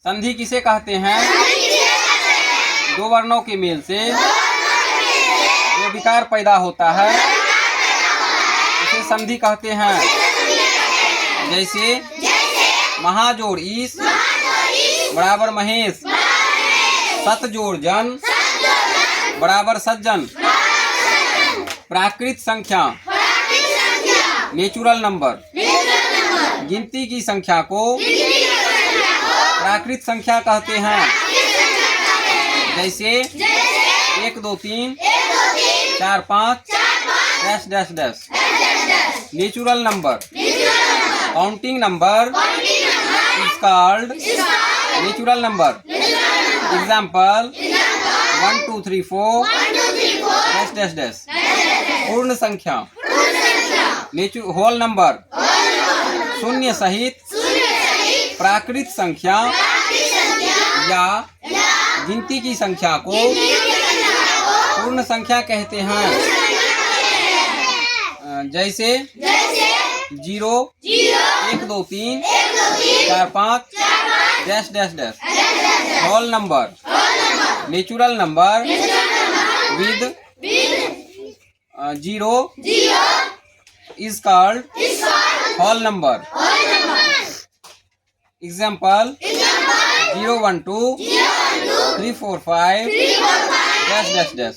संधि किसे कहते हैं? दो वर्णों के मेल से जो विकार पैदा होता है उसे संधि कहते हैं। जैसे महाजोड़ ईश बराबर महेश, सत जोड़ जन बराबर सज्जन। प्राकृत संख्या नेचुरल नंबर, गिनती की संख्या को प्राकृत संख्या कहते हैं। जैसे 1 2 3 4 5 dash dash dash. Natural number, counting number is called natural number. Example 1 2 3 4 dash dash dash. पूर्ण संख्या होल नंबर, शून्य सहित प्राकृत संख्या या गिनती की संख्या को पूर्ण संख्या कहते हैं। जैसे 0 1 2 3 4 5 dash dash dash. Whole number, natural number with 0 is called whole number. Example 0 1 2 3 4 5 dash dash dash.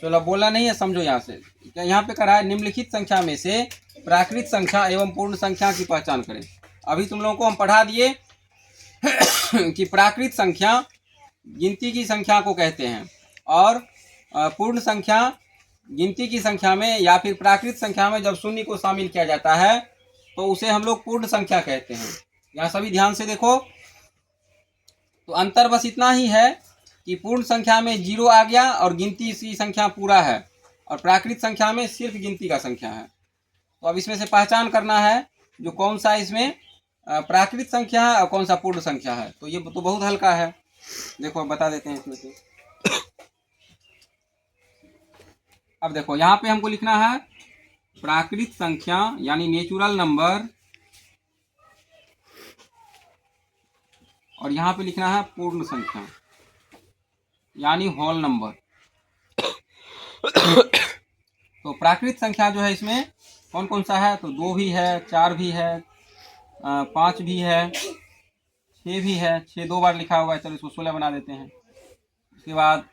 चलो बोला नहीं है, समझो यहाँ से क्या यहाँ पे करा है। निम्नलिखित संख्या में से प्राकृत संख्या एवं पूर्ण संख्या की पहचान करें। अभी तुम लोगों को हम पढ़ा दिए कि प्राकृत संख्या गिनती की संख्या को कहते हैं और पूर्ण संख्या गिनती की संख्या में या फिर प्राकृत संख्या में जब शून्य को शामिल किया जाता है तो उसे हम लोग पूर्ण संख्या कहते हैं। यहाँ सभी ध्यान से देखो, तो अंतर बस इतना ही है कि पूर्ण संख्या में 0 आ गया और गिनती की संख्या पूरा है, और प्राकृत संख्या में सिर्फ गिनती का संख्या है। तो अब इसमें से पहचान करना है जो कौन सा इसमें प्राकृत संख्या है और कौन सा पूर्ण संख्या है। तो ये तो बहुत हल्का है, देखो बता देते हैं इसमें से। अब देखो यहाँ पे हमको लिखना है प्राकृत संख्या यानी नेचुरल नंबर, और यहाँ पे लिखना है पूर्ण संख्या यानी होल नंबर। तो प्राकृत संख्या जो है इसमें कौन कौन सा है, तो 2 भी है, 4 भी है, 5 भी है, 6 भी है। 6 2 बार लिखा हुआ है, चलो इसको 16 बना देते हैं। उसके बाद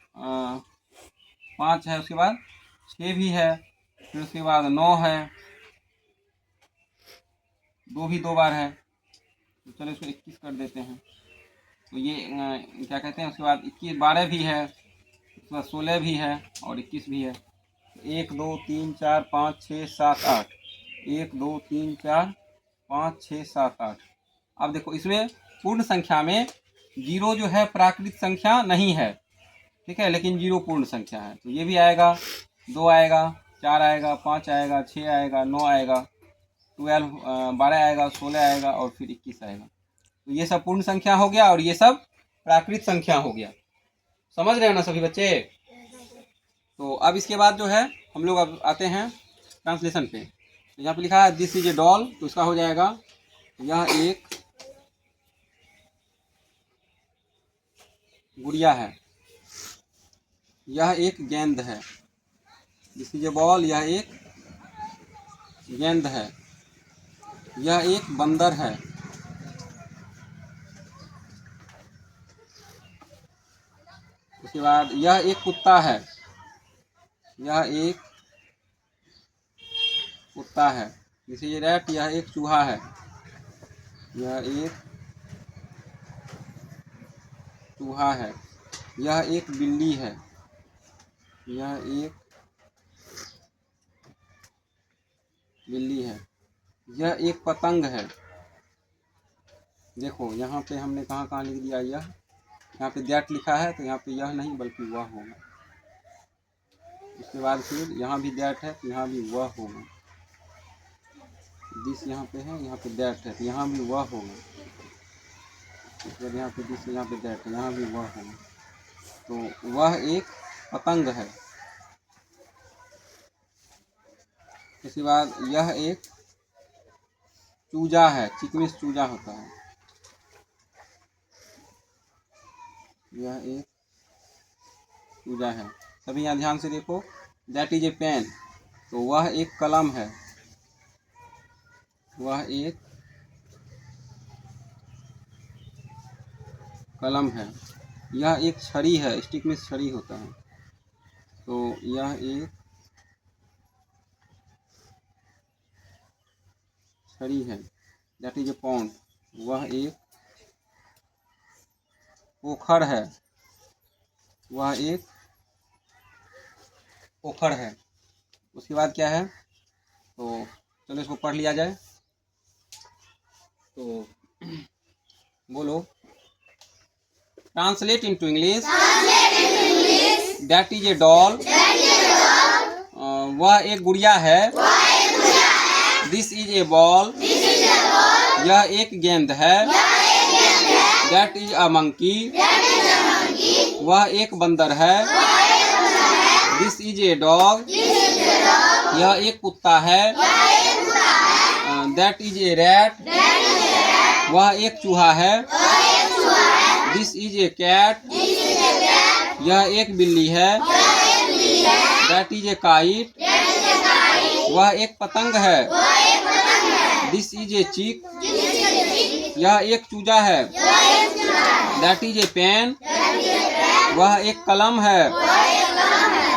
5 है, उसके बाद 6 भी है, फिर उसके बाद 9 है, 2 भी 2 बार है, तो चलो इसको 21 कर देते हैं। तो ये क्या कहते हैं, उसके बाद 21 12 भी है, उसके बाद 16 भी है और 21 भी है। 1 2 3 4 5 6 7 8, 1 2 3 4 5 6 7 8। अब देखो इसमें पूर्ण संख्या में 0 जो है प्राकृत संख्या नहीं है, ठीक है, लेकिन 0 पूर्ण संख्या है। तो ये भी आएगा, 2 आएगा, 4 आएगा, 5 आएगा, 6 आएगा, 9 आएगा, 12 आएगा, 16 आएगा और फिर 21 आएगा। तो ये सब पूर्ण संख्या हो गया और ये सब प्राकृत संख्या हो गया। समझ रहे हो ना सभी बच्चे? तो अब इसके बाद जो है हम लोग अब आते हैं ट्रांसलेशन पे। तो यहाँ पे लिखा है दिस इज ए डॉल, तो इसका हो जाएगा यह एक गुड़िया है, यह एक गेंद है। दिस इज ए बॉल, यह एक गेंद है, यह एक बंदर है, उसके बाद यह एक कुत्ता है, यह एक कुत्ता है। दिस इज ए रैट, यह एक चूहा है, यह एक चूहा है। यह एक बिल्ली है, यह एक बिल्ली है। यह एक पतंग है। देखो यहाँ पे हमने कहाँ कहाँ लिख दिया, यह यहाँ पे दैट लिखा है, तो यहाँ पे यह नहीं बल्कि वह होगा। उसके बाद फिर यहाँ भी दैट है, तो यहाँ भी वह होगा। दिस यहाँ पे है, यहाँ पे दैट है, तो यहाँ भी वह होगा। उसके बाद यहाँ पे दिस, यहाँ पे दैट है, यहाँ भी वह होगा। तो वह एक पतंग है। इसके बाद यह एक चूजा है, चिकमिस चूजा होता है। यह एक चूजा है। सभी यहाँ ध्यान से देखो, दैट इज ए पेन, तो वह एक कलम है, वह एक कलम है। यह एक छड़ी है, स्टिक में छड़ी होता है, तो यह एक छड़ी है, दैट इज ए पॉन्ड, वह एक पोखर है, वह एक पोखर है। उसके बाद क्या है, तो चलो इसको पढ़ लिया जाए। तो बोलो, translate into English, that is a doll, वह एक गुड़िया है, दिस इज ए बॉल, यह एक गेंद है, दैट इज अ मंकी, वह एक बंदर है, दिस इज ए डॉग, यह एक कुत्ता है, दैट इज ए रैट, वह एक चूहा है, दिस इज ए कैट, यह एक बिल्ली है, दैट इज ए काइट, वह एक पतंग है, दिस इज ए चिक, यह एक चूजा है, दैट इज ए पेन, वह एक कलम है,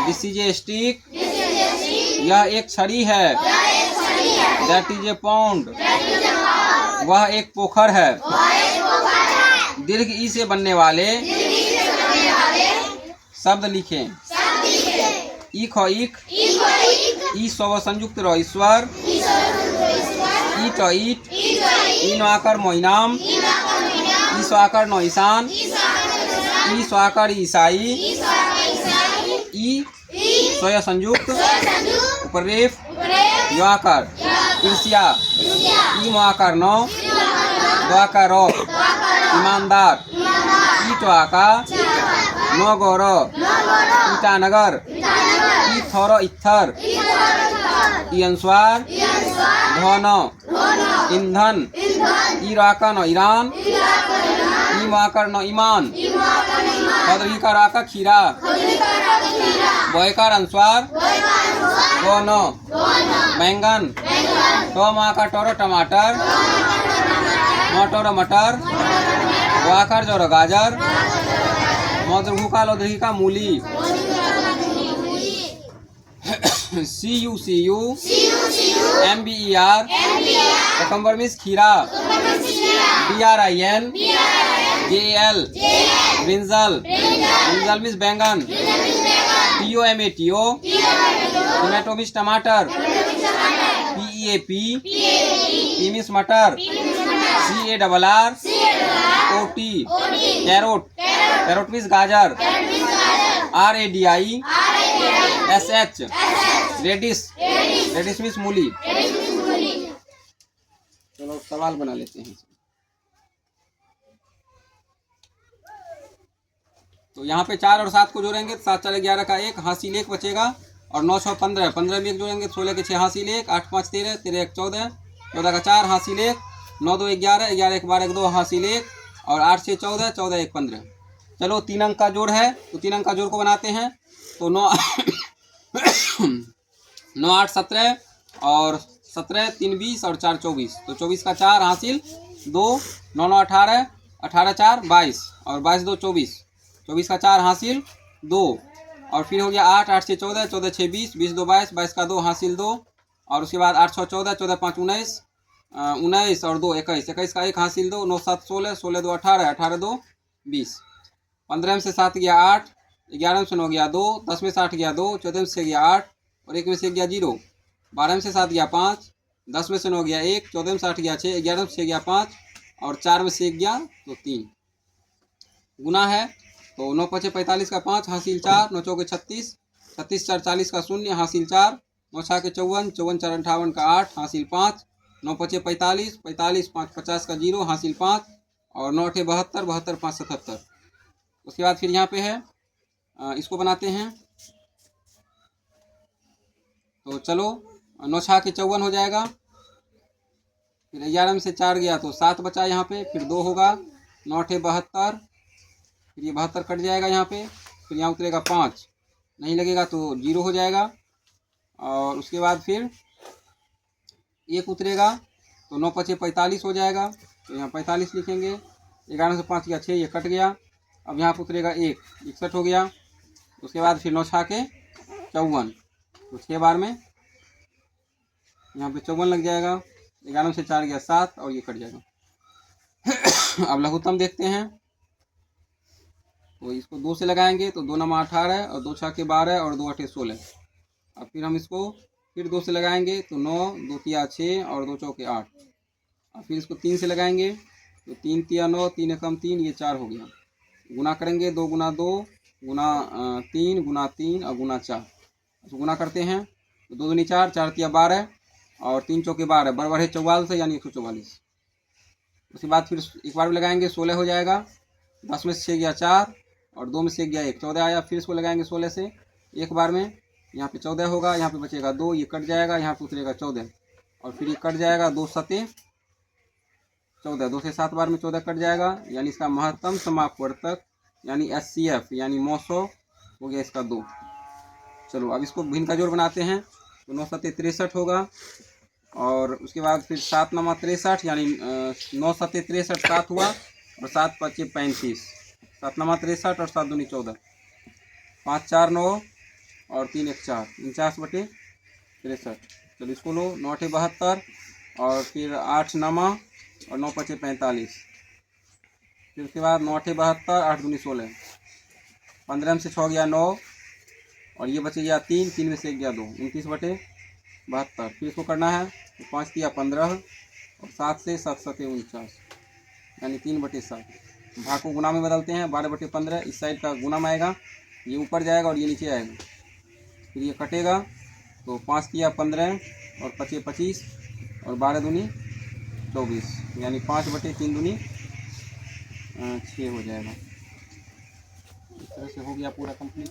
दिस इज ए स्टिक, यह एक छड़ी है, दैट इज ए पॉन्ड, वह एक पोखर है। दीर्घ ई से बनने वाले शब्द लिखें। ईख और ईख, ई स्व संयुक्त रो ईश्वर, ईट और ईट, ई नवाकर मोइनाम, ई स्वाकर नो ईशान, ई स्वाकर ईसाई, ई स्वय संयुक्त उपरेफ युवाकर ईर्ष्या, ई मुआकर नौ द्वाकर रो ईमानदार, ई टोआका नो गौरो ईटानगर, ई थोरो इत्थर, ई अंस्वार धोनो ईंधन, ई राका नो ईरान, ई माकर नो ईमान, खदरी का राका खीरा, बॉयकार अंस्वार गोनो बैंगन, तो माँ का टोरो टमाटर, मोटोरो मटर, वाकर जोरो गाजर, मोद्रघु का लोद्रघी का मूली, CU MBER, ककम्बर मीन्स खीरा, BRIN JAL brinjal, brinjal means बैंगन, TOMATO टोमेटो मीन्स टमाटर, PEAP P मीन्स मटर, CARR OT carrot, carrot means गाजर, RADI SH radish, radish means मूली। चलो सवाल बना लेते हैं। तो यहाँ पे 4 और 7 को जोड़ेंगे तो 7 4 11 का 1 हासिल 1 बचेगा, और 9 6 15, 15 में 1 जोड़ेंगे 16 के 6 हासिल 1, 8 5 13, 13 1 14, 14 का 4 हासिल 1, 9 2 11, 11 1 12 2 हासिल 1, और 8 6 14, 14 1 15। चलो 3 अंक का जोड़ है, तो 3 अंक का जोड़ को बनाते हैं। तो 9 9 8 17, और 17 3 20, और 4 24, तो 24 का 4 हासिल 2, 9 9 18, 18 4 22, और 22 2 24, 24 का 4 हासिल 2, और फिर हो गया 8 8 6 14, 14 6 20, 20 2 22, 22 का 2 हासिल 2, और उसके बाद 8 6 14, 14 5 19, 19 और 2 21, 21 का 1 हासिल 2, 9 7 16, 16 2 18, 18 2 20, 15 में से 7 गया 8, 11 में से 9 गया 2, 10 में से 8 गया 2, 14 में से गया 8, और 1 में से गया 0, 12 में से 7 गया 5, 10 में से 9 गया 1, 14 में से 8 गया 6, 11 में से गया 5, और 4 में से 1 गया तो 3। गुना है तो 9 5 45 का 5 हासिल 4, 9 चौके 36, 36 4 40 का 0 हासिल 4, 9 6 के 54, 54 4 58 का 8 हासिल 5, 9 5 45, 45 5 50 का 0 हासिल 5, और 9 8 72, 72 5 77। उसके बाद फिर यहाँ पे है इसको बनाते हैं। तो चलो 9 6 के 54 हो जाएगा, फिर 11 में से 4 गया तो 7 बचा यहाँ पे, फिर 2 होगा, 9 8 72, फिर ये 72 कट जाएगा यहाँ पे, फिर यहाँ उतरेगा 5, नहीं लगेगा तो 0 हो जाएगा। और उसके बाद फिर 1 उतरेगा तो 9 पचे 45 हो जाएगा, तो यहाँ 45 लिखेंगे। 11 से 5 गया 6, ये कट गया। अब यहाँ पर उतरेगा 1, 61 हो गया। उसके बाद फिर 9 छाके 54, तो 6 बार में यहाँ पे 54 लग जाएगा। 11 से 4 गया 7 और ये कट जाएगा। अब लघुत्तम देखते हैं, तो इसको 2 से लगाएंगे तो 2 नमा 18 और 2 छाके 12 और 2 8 16। अब फिर हम इसको फिर 2 से लगाएंगे तो 9, 2 तिया 6 और 2 चौके 8। और फिर इसको 3 से लगाएंगे तो 3 तिया 9, 3 एकम 3, ये 4 हो गया। गुना करेंगे 2 गुना 2 गुना 3 गुना 3 और गुना 4। तो गुना करते हैं तो 2 दूनी 4, 4 तिया 12 और 3 चौके 12, बराबर है 44 से, यानी 144। उसके बाद फिर एक बार भी लगाएंगे 16 हो जाएगा। 10 में से 6 गया 4 और 2 में से 1 गया 1, 14 आया। फिर इसको लगाएंगे 16 से एक बार में, यहाँ पे 14 होगा, यहाँ पे बचेगा 2, ये कट जाएगा, यहाँ पे उतरेगा 14 और फिर ये कट जाएगा 2 सते 14, 2 से 7 बार में 14 कट जाएगा, यानी इसका महत्तम समापवर्तक यानी SCF यानी 900 हो गया इसका 2। चलो अब इसको भिन्न का जोड़ बनाते हैं, तो 9 सते 63 होगा। और उसके बाद फिर 7 नमा 63 यानी 9 सते 63 7 हुआ और 7 पचे 35, 7 नमा 63 और 7 दूनी 14, 5 4 9 और 3 1 4, 49 बटे 63। चलो इसको लो, 9 8 72 और फिर 8 नमा और 9 पचे 45। फिर उसके बाद 9 8 72, 8 दूनी 16, 15 में से 6 गया 9 और ये बचे गया 3, 3 में से 1 गया 2, 29 बटे 72। फिर इसको करना है तो 5 तिया 15 और 7 से 7 सते 49, यानी 3 बटे 7। भाग को गुना में बदलते हैं, 12 बटे 15 इस साइड का गुना में आएगा, ये ऊपर जाएगा और ये नीचे आएगा। फिर ये कटेगा तो 5 तिया 15 और 5 25 और 12 दूनी 24, यानी 5 बटे 3 दूनी 6 हो जाएगा। इस तरह से हो गया पूरा कंप्लीट।